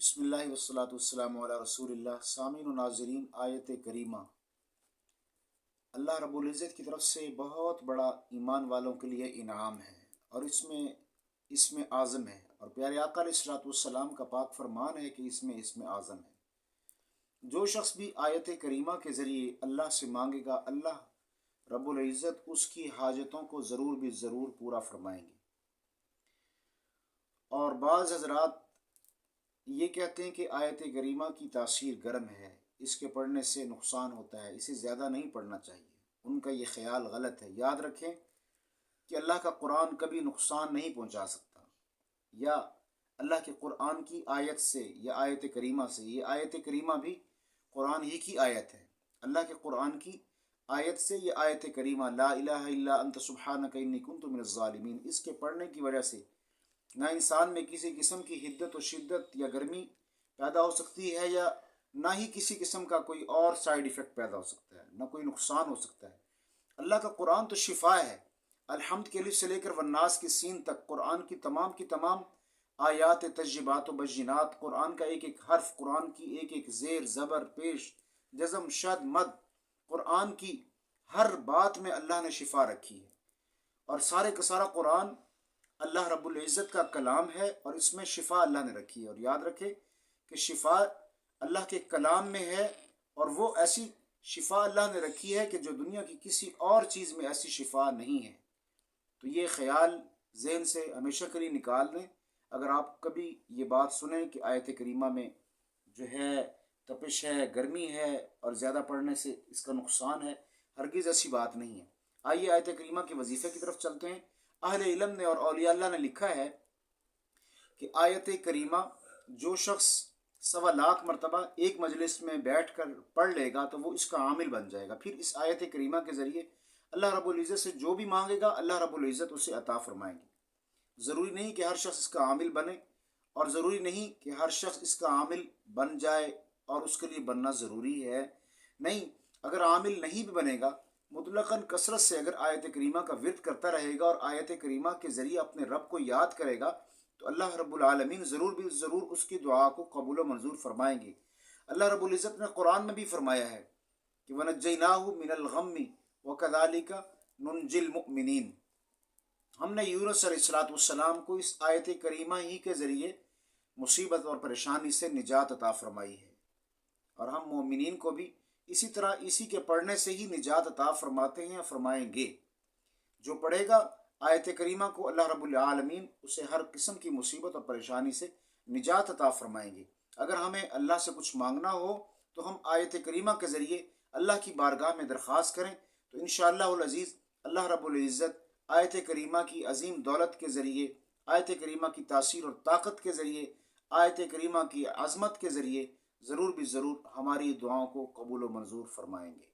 بسم اللہ والصلاۃ والسلام علی رسول اللہ۔ سامعین و ناظرین، آیت کریمہ اللہ رب العزت کی طرف سے بہت بڑا ایمان والوں کے لیے انعام ہے، اور اس میں اعظم ہے، اور پیارے آقا علیہ الصلاۃ والسلام کا پاک فرمان ہے کہ اس میں اعظم ہے۔ جو شخص بھی آیت کریمہ کے ذریعے اللہ سے مانگے گا، اللہ رب العزت اس کی حاجتوں کو ضرور بھی ضرور پورا فرمائیں گے۔ اور بعض حضرات یہ کہتے ہیں کہ آیت کریمہ کی تاثیر گرم ہے، اس کے پڑھنے سے نقصان ہوتا ہے، اسے زیادہ نہیں پڑھنا چاہیے۔ ان کا یہ خیال غلط ہے۔ یاد رکھیں کہ اللہ کا قرآن کبھی نقصان نہیں پہنچا سکتا، یا اللہ کے قرآن کی آیت سے یا آیت کریمہ سے، یہ آیت کریمہ بھی قرآن ہی کی آیت ہے۔ اللہ کے قرآن کی آیت سے یہ آیت کریمہ لا الہ الا انت سبحانک انی کنت من الظالمین، اس کے پڑھنے کی وجہ سے نہ انسان میں کسی قسم کی حدت و شدت یا گرمی پیدا ہو سکتی ہے، یا نہ ہی کسی قسم کا کوئی اور سائیڈ ایفیکٹ پیدا ہو سکتا ہے، نہ کوئی نقصان ہو سکتا ہے۔ اللہ کا قرآن تو شفا ہے۔ الحمد کے الف سے لے کر والناس کی سین تک قرآن کی تمام آیات تجزیبات و بینات، قرآن کا ایک ایک حرف، قرآن کی ایک ایک زیر زبر پیش جزم شد مد، قرآن کی ہر بات میں اللہ نے شفا رکھی ہے، اور سارے کا سارا قرآن اللہ رب العزت کا کلام ہے، اور اس میں شفا اللہ نے رکھی ہے۔ اور یاد رکھے کہ شفا اللہ کے کلام میں ہے، اور وہ ایسی شفا اللہ نے رکھی ہے کہ جو دنیا کی کسی اور چیز میں ایسی شفا نہیں ہے۔ تو یہ خیال ذہن سے ہمیشہ کے لیے نکال دیں۔ اگر آپ کبھی یہ بات سنیں کہ آیت کریمہ میں جو ہے تپش ہے، گرمی ہے، اور زیادہ پڑھنے سے اس کا نقصان ہے، ہرگز ایسی بات نہیں ہے۔ آئیے آیت کریمہ کے وظیفے کی طرف چلتے ہیں۔ اہل علم نے اور اولیاء اللہ نے لکھا ہے کہ آیت کریمہ جو شخص 1.25 مرتبہ ایک مجلس میں بیٹھ کر پڑھ لے گا تو وہ اس کا عامل بن جائے گا۔ پھر اس آیت کریمہ کے ذریعے اللہ رب العزت سے جو بھی مانگے گا، اللہ رب العزت اسے عطا فرمائیں گے۔ ضروری نہیں کہ ہر شخص اس کا عامل بنے، اور ضروری نہیں کہ ہر شخص اس کا عامل بن جائے اور اس کے لیے بننا ضروری ہے۔ نہیں، اگر عامل نہیں بھی بنے گا، مطلقاً کثرت سے اگر آیت کریمہ کا ورد کرتا رہے گا اور آیت کریمہ کے ذریعے اپنے رب کو یاد کرے گا، تو اللہ رب العالمین ضرور بھی ضرور اس کی دعا کو قبول و منظور فرمائیں گے۔ اللہ رب العزت نے قرآن میں بھی فرمایا ہے کہ وَنَجَّيْنَاهُ مِنَ الْغَمِّ وَكَذَلِكَ نُنْجِي الْمُؤْمِنِينَ، ہم نے یونس علیہ السلام کو اس آیت کریمہ ہی کے ذریعے مصیبت اور پریشانی سے نجات عطا فرمائی ہے، اور ہم مومنین کو بھی اسی طرح اسی کے پڑھنے سے ہی نجات عطا فرماتے ہیں، فرمائیں گے۔ جو پڑھے گا آیت کریمہ کو، اللہ رب العالمین اسے ہر قسم کی مصیبت اور پریشانی سے نجات عطا فرمائیں گے۔ اگر ہمیں اللہ سے کچھ مانگنا ہو تو ہم آیت کریمہ کے ذریعے اللہ کی بارگاہ میں درخواست کریں، تو انشاءاللہ العزیز اللہ رب العزت آیت کریمہ کی عظیم دولت کے ذریعے، آیت کریمہ کی تاثیر اور طاقت کے ذریعے، آیت کریمہ کی عظمت کے ذریعے ضرور بھی ضرور ہماری دعاؤں کو قبول و منظور فرمائیں گے۔